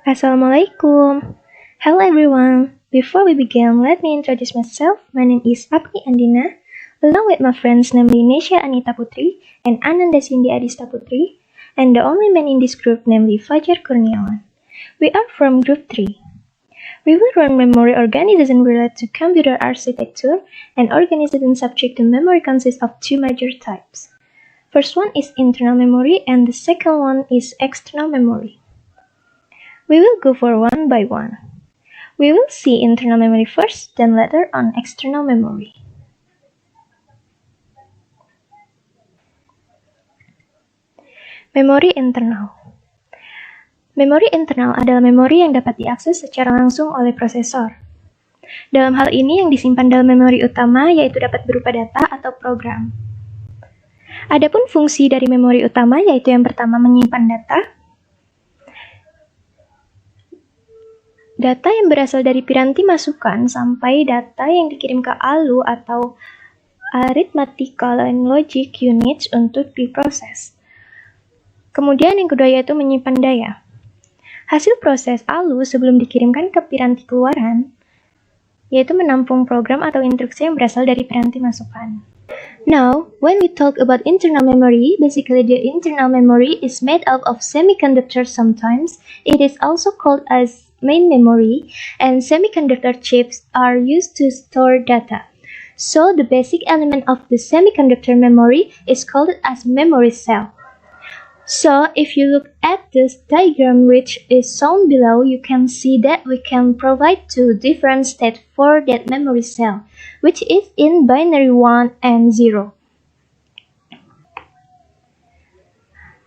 Assalamualaikum. Hello everyone. Before we begin, let me introduce myself. My name is Apni Andina, along with my friends namely Nesha Anita Putri and Ananda Cindy Adista Putri, and the only man in this group namely Fajar Kurniawan. We are from Group 3. We will run memory organization related to computer architecture, and organization subject to memory consists of two major types. First one is internal memory and the second one is external memory. We will go for one by one. We will see internal memory first, then later on external memory. Memori internal. Memori internal adalah memori yang dapat diakses secara langsung oleh prosesor. Dalam hal ini yang disimpan dalam memori utama yaitu dapat berupa data atau program. Adapun fungsi dari memori utama yaitu yang pertama menyimpan data yang berasal dari piranti masukan sampai data yang dikirim ke ALU atau Arithmetical and Logic Units untuk diproses. Kemudian yang kedua yaitu menyimpan daya. Hasil proses ALU sebelum dikirimkan ke piranti keluaran yaitu menampung program atau instruksi yang berasal dari piranti masukan. Now, when we talk about internal memory, basically the internal memory is made up of semiconductors sometimes. It is also called as main memory, and semiconductor chips are used to store data. So, the basic element of the semiconductor memory is called as memory cell. So, if you look at this diagram which is shown below, you can see that we can provide two different states for that memory cell, which is in binary 1 and 0.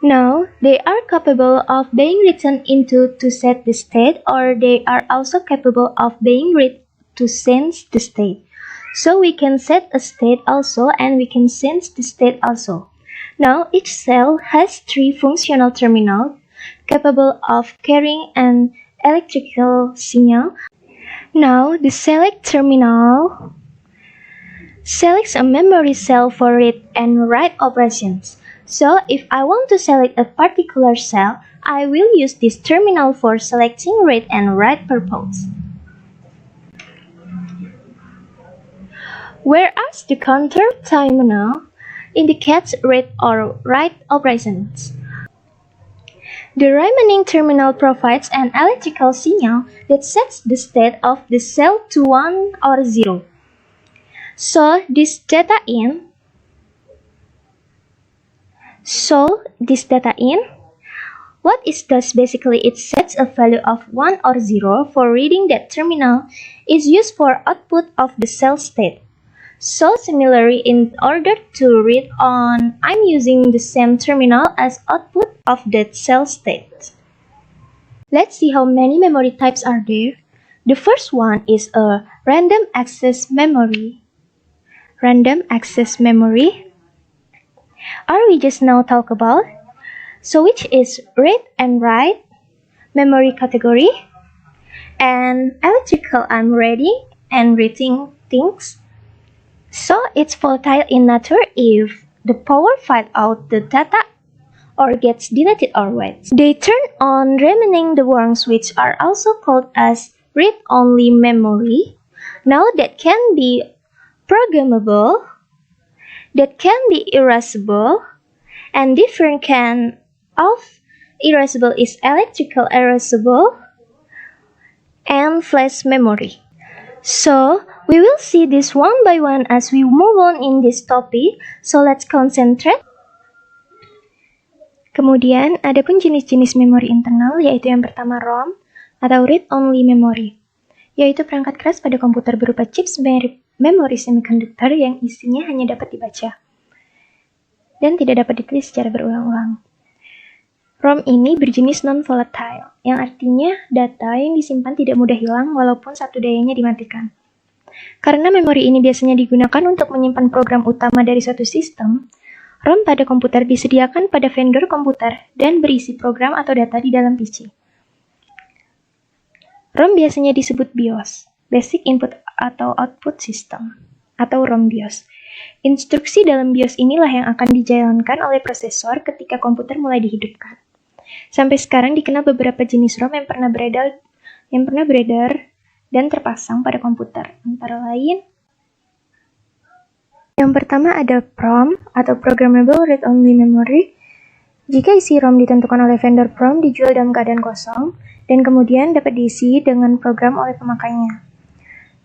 Now, they are capable of being written into to set the state, or they are also capable of being read to sense the state. So, we can set a state also and we can sense the state also. Now, each cell has three functional terminals capable of carrying an electrical signal. Now, the select terminal selects a memory cell for read and write operations. So, if I want to select a particular cell, I will use this terminal for selecting read and write purpose. Whereas the counter terminal indicates read or write operations. The remaining terminal provides an electrical signal that sets the state of the cell to 1 or 0. So this data in, what it does basically it sets a value of 1 or 0 for reading that terminal is used for output of the cell state. So similarly, in order to read on, I'm using the same terminal as output of that cell state. Let's see how many memory types are there. The first one is a random access memory. Random access memory. Are we just now talk about? So which is read and write memory category, and electrical I'm reading and reading things. So it's volatile in nature if the power files out the data or gets deleted or read. They turn on remaining the ones which are also called as read-only memory. Now that can be programmable, that can be erasable, and different kind of erasable is electrical erasable and flash memory. So, we will see this one by one as we move on in this topic, so let's concentrate. Kemudian, ada pun jenis-jenis memori internal, yaitu yang pertama ROM atau read-only memory, yaitu perangkat keras pada komputer berupa chips memori semiconductor yang isinya hanya dapat dibaca dan tidak dapat ditulis secara berulang-ulang. ROM ini berjenis non-volatile, yang artinya data yang disimpan tidak mudah hilang walaupun satu dayanya dimatikan. Karena memori ini biasanya digunakan untuk menyimpan program utama dari suatu sistem, ROM pada komputer disediakan pada vendor komputer dan berisi program atau data di dalam PC. ROM biasanya disebut BIOS, Basic Input atau Output System, atau ROM BIOS. Instruksi dalam BIOS inilah yang akan dijalankan oleh prosesor ketika komputer mulai dihidupkan. Sampai sekarang dikenal beberapa jenis ROM yang pernah beredar dan terpasang pada komputer. Antara lain, yang pertama ada PROM atau Programmable Read-Only Memory. Jika isi ROM ditentukan oleh vendor PROM dijual dalam keadaan kosong dan kemudian dapat diisi dengan program oleh pemakainya.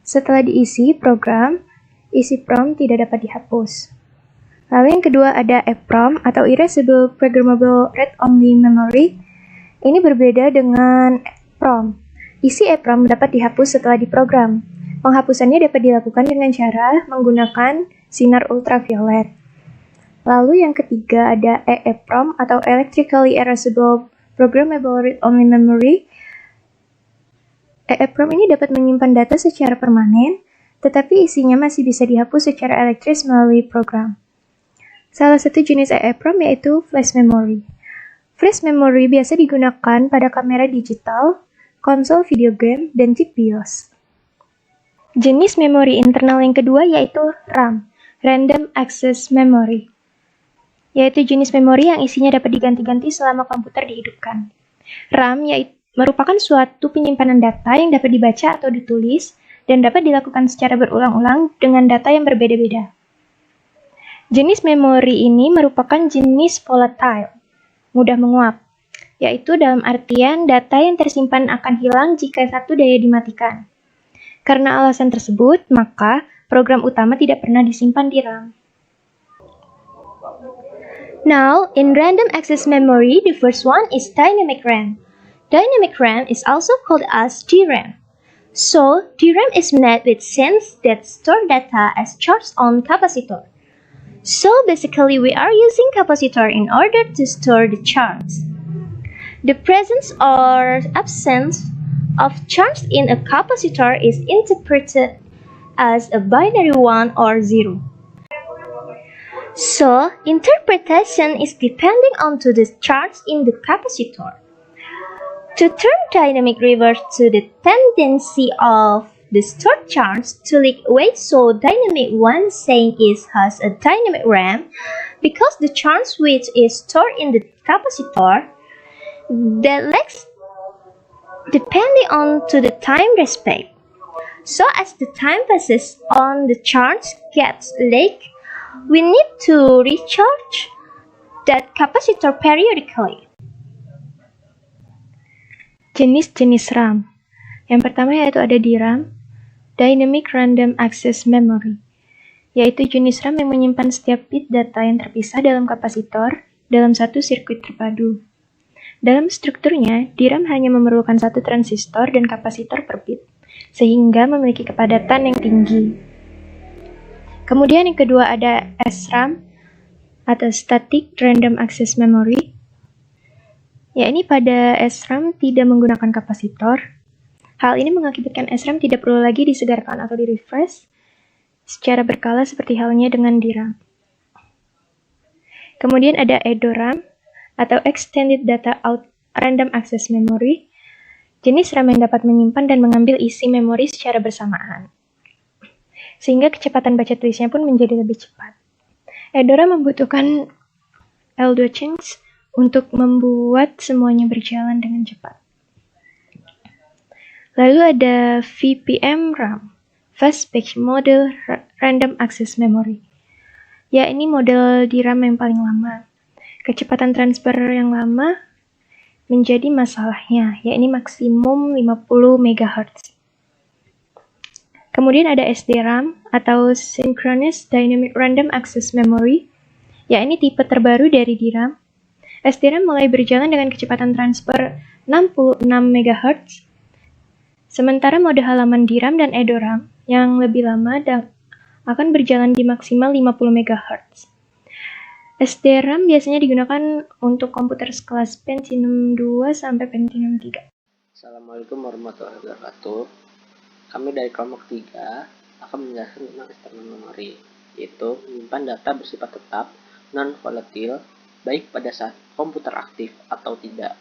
Setelah diisi program, isi PROM tidak dapat dihapus. Lalu yang kedua ada EPROM atau Erasable Programmable Read-Only Memory. Ini berbeda dengan PROM. Isi EPROM dapat dihapus setelah diprogram. Penghapusannya dapat dilakukan dengan cara menggunakan sinar ultraviolet. Lalu yang ketiga ada EEPROM atau Electrically Erasable Programmable Read-Only Memory. EEPROM ini dapat menyimpan data secara permanen, tetapi isinya masih bisa dihapus secara elektris melalui program. Salah satu jenis EEPROM yaitu flash memory. Flash memory biasa digunakan pada kamera digital, konsol video game, dan chip BIOS. Jenis memori internal yang kedua yaitu RAM, Random Access Memory, yaitu jenis memori yang isinya dapat diganti-ganti selama komputer dihidupkan. RAM merupakan suatu penyimpanan data yang dapat dibaca atau ditulis dan dapat dilakukan secara berulang-ulang dengan data yang berbeda-beda. Jenis memori ini merupakan jenis volatile, mudah menguap, yaitu dalam artian data yang tersimpan akan hilang jika satu daya dimatikan. Karena alasan tersebut, maka program utama tidak pernah disimpan di RAM. Now, in random access memory, the first one is dynamic RAM. Dynamic RAM is also called as DRAM. So, DRAM is made with cells that store data as charge on capacitor. So basically, we are using capacitor in order to store the charge. The presence or absence of charge in a capacitor is interpreted as a binary 1 or 0. So, interpretation is depending on the charge in the capacitor. To turn dynamic reverse to the tendency of the stored charge to leak away, so dynamic 1 saying it has a dynamic RAM because the charge which is stored in the capacitor that leaks depending on to the time respect. So as the time passes on the charge gets leaked, we need to recharge that capacitor periodically. Jenis-jenis RAM. Yang pertama yaitu ada DRAM, Dynamic Random Access Memory, yaitu jenis RAM yang menyimpan setiap bit data yang terpisah dalam kapasitor dalam satu sirkuit terpadu. Dalam strukturnya, DRAM hanya memerlukan satu transistor dan kapasitor per bit, sehingga memiliki kepadatan yang tinggi. Kemudian yang kedua ada SRAM, atau Static Random Access Memory, yakni pada SRAM tidak menggunakan kapasitor. Hal ini mengakibatkan SRAM tidak perlu lagi disegarkan atau di-refresh secara berkala seperti halnya dengan DRAM. Kemudian ada EDORAM atau Extended Data Random Access Memory, jenis RAM yang dapat menyimpan dan mengambil isi memori secara bersamaan, sehingga kecepatan baca tulisnya pun menjadi lebih cepat. EDORAM membutuhkan L2 chains untuk membuat semuanya berjalan dengan cepat. Lalu ada VPM RAM, Fast Patch Model Random Access Memory. Ya, ini model DRAM yang paling lama. Kecepatan transfer yang lama menjadi masalahnya, yakni maksimum 50 MHz. Kemudian ada SDRAM atau Synchronous Dynamic Random Access Memory, yakni tipe terbaru dari DRAM. SDRAM mulai berjalan dengan kecepatan transfer 66 MHz. Sementara mode halaman DRAM dan EDORAM yang lebih lama akan berjalan di maksimal 50 MHz. SDRAM biasanya digunakan untuk komputer sekelas Pentium 2 sampai Pentium 3. Assalamualaikum warahmatullahi wabarakatuh. Kami dari kelompok 3 akan menjelaskan tentang external memory, yaitu menyimpan data bersifat tetap, non-volatile, baik pada saat komputer aktif atau tidak.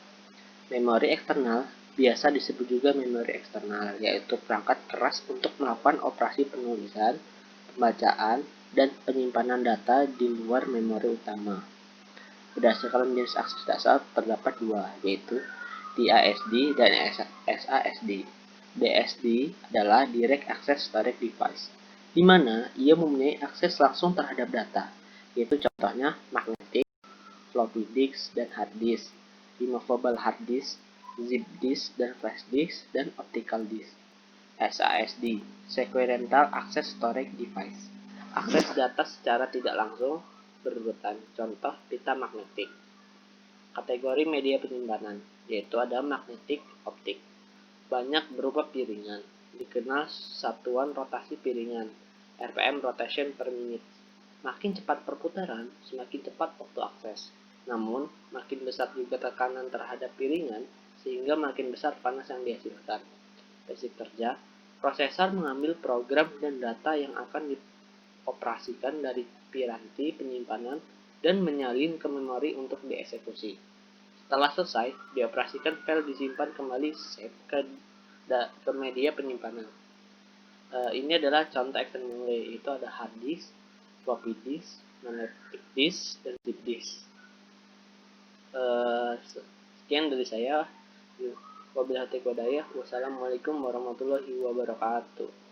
Memori eksternal biasa disebut juga memori eksternal, yaitu perangkat keras untuk melakukan operasi penulisan, pembacaan, dan penyimpanan data di luar memori utama. Berdasarkan jenis akses dasar terdapat dua, yaitu DASD dan SASD. DSD adalah Direct Access Storage Device, di mana ia mempunyai akses langsung terhadap data, yaitu contohnya magnetic, floppy disk, dan hard disk, removable hard disk, zip disk, dan flash disk, dan optical disk. SASD, Sequential Access Storage Device, akses data secara tidak langsung berurutan, contoh pita magnetik. Kategori media penyimpanan, yaitu ada magnetik optik, banyak berupa piringan, dikenal satuan rotasi piringan, RPM rotation per minute. Makin cepat perputaran, semakin cepat waktu akses. Namun, makin besar juga tekanan terhadap piringan, sehingga makin besar panas yang dihasilkan. Basic kerja, prosesor mengambil program dan data yang akan dioperasikan dari piranti penyimpanan dan menyalin ke memori untuk dieksekusi. Setelah selesai, dioperasikan file disimpan kembali save ke media penyimpanan. Ini adalah contoh external memory, itu ada hard disk, floppy disk, magnetic disk, dan zip disk. Sekian dari saya. Wabillahi taufiq wal hidayah. Wassalamualaikum warahmatullahi wabarakatuh.